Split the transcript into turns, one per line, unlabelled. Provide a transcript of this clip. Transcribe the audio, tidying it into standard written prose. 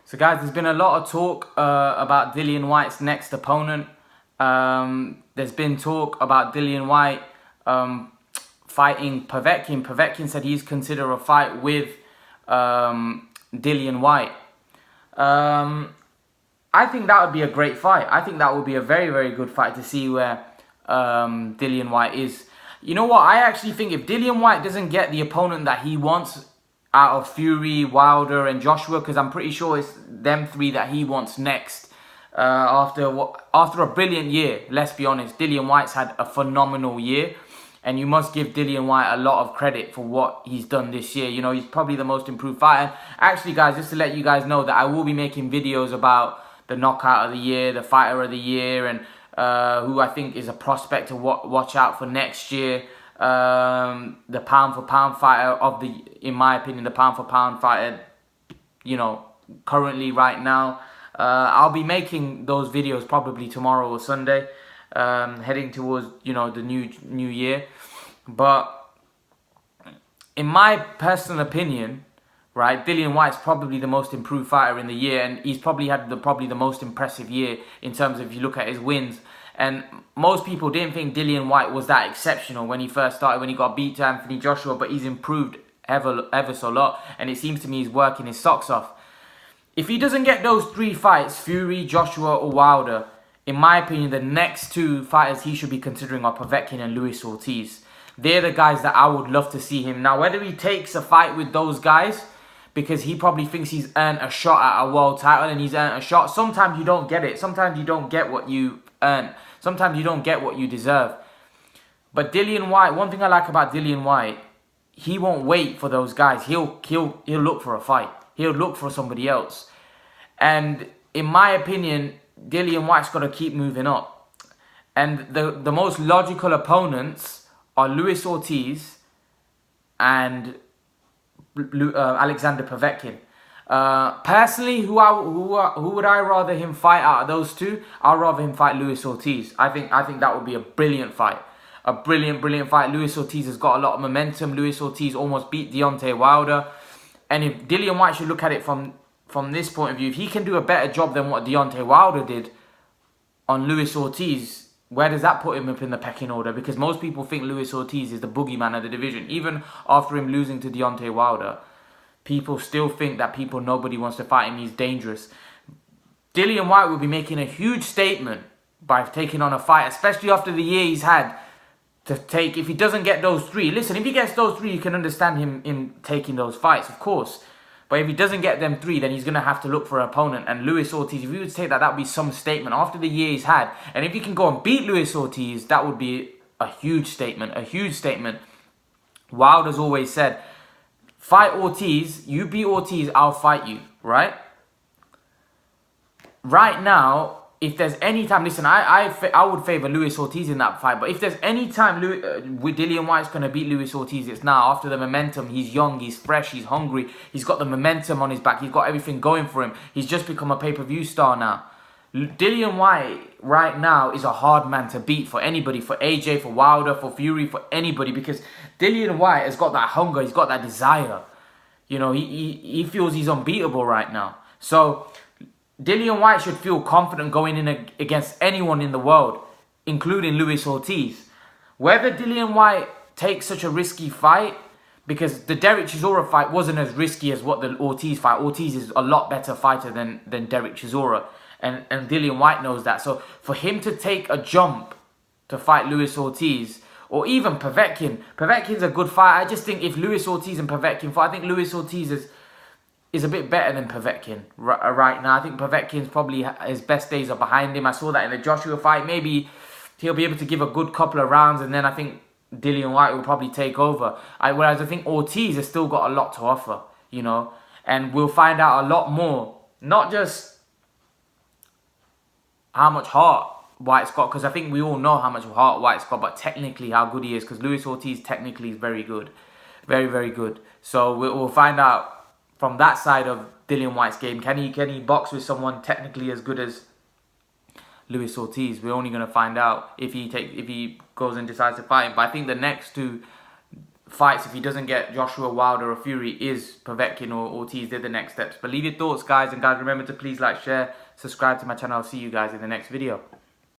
So guys, there's been a lot of talk about Dillian Whyte's next opponent. There's been talk about Dillian Whyte fighting Povetkin. Povetkin said he's considered a fight with Dillian Whyte. I think that would be a great fight. I think that would be a very, very good fight to see where Dillian Whyte is. You know what? I actually think if Dillian Whyte doesn't get the opponent that he wants out of Fury, Wilder and Joshua, because I'm pretty sure it's them three that he wants next. After a brilliant year, let's be honest, Dillian Whyte's had a phenomenal year. And you must give Dillian Whyte a lot of credit for what he's done this year. You know, he's probably the most improved fighter. Actually, guys, just to let you guys know that I will be making videos about the knockout of the year, the fighter of the year, and who I think is a prospect to watch out for next year. The pound for pound fighter of the, in my opinion, the pound for pound fighter, you know, currently right now. I'll be making those videos probably tomorrow or Sunday, heading towards, you know, the new year. But in my personal opinion, right, Dillian Whyte's probably the most improved fighter in the year, and he's probably had the most impressive year in terms of, if you look at his wins. And most people didn't think Dillian Whyte was that exceptional when he first started, when he got beat to Anthony Joshua, but he's improved ever so lot, and it seems to me he's working his socks off. If he doesn't get those three fights, Fury, Joshua or Wilder, in my opinion, the next two fighters he should be considering are Povetkin and Luis Ortiz. They're the guys that I would love to see him. Now, whether he takes a fight with those guys, because he probably thinks he's earned a shot at a world title, and he's earned a shot. Sometimes you don't get it. Sometimes you don't get what you earn. Sometimes you don't get what you deserve. But Dillian Whyte, one thing I like about Dillian Whyte, he won't wait for those guys. He'll look for a fight. He'll look for somebody else. And in my opinion, Dillian Whyte's got to keep moving up. And the most logical opponents are Luis Ortiz and Alexander Povetkin. Personally, who would I rather him fight out of those two? I'd rather him fight Luis Ortiz. I think that would be a brilliant fight. A brilliant fight. Luis Ortiz has got a lot of momentum. Luis Ortiz almost beat Deontay Wilder. And if Dillian Whyte should look at it from this point of view, if he can do a better job than what Deontay Wilder did on Luis Ortiz, where does that put him up in the pecking order? Because most people think Luis Ortiz is the boogeyman of the division. Even after him losing to Deontay Wilder, people still think that nobody wants to fight him. He's dangerous. Dillian Whyte will be making a huge statement by taking on a fight, especially after the year he's had to take. If he doesn't get those three, listen, if he gets those three, you can understand him in taking those fights, of course. But if he doesn't get them three, then he's going to have to look for an opponent. And Luis Ortiz, if you would say that, that would be some statement after the year he's had. And if you can go and beat Luis Ortiz, that would be a huge statement. A huge statement. Wilder's always said, fight Ortiz, you beat Ortiz, I'll fight you, right? Right now, if there's any time, listen, I would favour Luis Ortiz in that fight. But if there's any time with Dillian Whyte's going to beat Luis Ortiz, it's now. After the momentum, he's young, he's fresh, he's hungry. He's got the momentum on his back. He's got everything going for him. He's just become a pay-per-view star now. Dillian Whyte right now is a hard man to beat for anybody. For AJ, for Wilder, for Fury, for anybody. Because Dillian Whyte has got that hunger. He's got that desire. You know, he feels he's unbeatable right now. So Dillian Whyte should feel confident going in against anyone in the world, including Luis Ortiz. Whether Dillian Whyte takes such a risky fight, because the Derek Chisora fight wasn't as risky as what the Ortiz fight. Ortiz is a lot better fighter than Derek Chisora, and Dillian Whyte knows that. So for him to take a jump to fight Luis Ortiz, or even Povetkin's a good fighter. I just think if Luis Ortiz and Povetkin fight, I think Luis Ortiz is a bit better than Povetkin right now. I think Povetkin's probably, his best days are behind him. I saw that in the Joshua fight. Maybe he'll be able to give a good couple of rounds, and then I think Dillian Whyte will probably take over. Whereas I think Ortiz has still got a lot to offer, you know. And we'll find out a lot more. Not just how much heart Whyte's got, because I think we all know how much heart Whyte's got, but technically how good he is, because Luis Ortiz technically is very good. Very, very good. So we'll find out from that side of Dillian Whyte's game. Can he box with someone technically as good as Luis Ortiz? We're only going to find out if he goes and decides to fight him. But I think the next two fights, if he doesn't get Joshua Wilder or Fury, is Povetkin or Ortiz. They're the next steps. But leave your thoughts, guys. And guys, remember to please like, share, subscribe to my channel. I'll see you guys in the next video.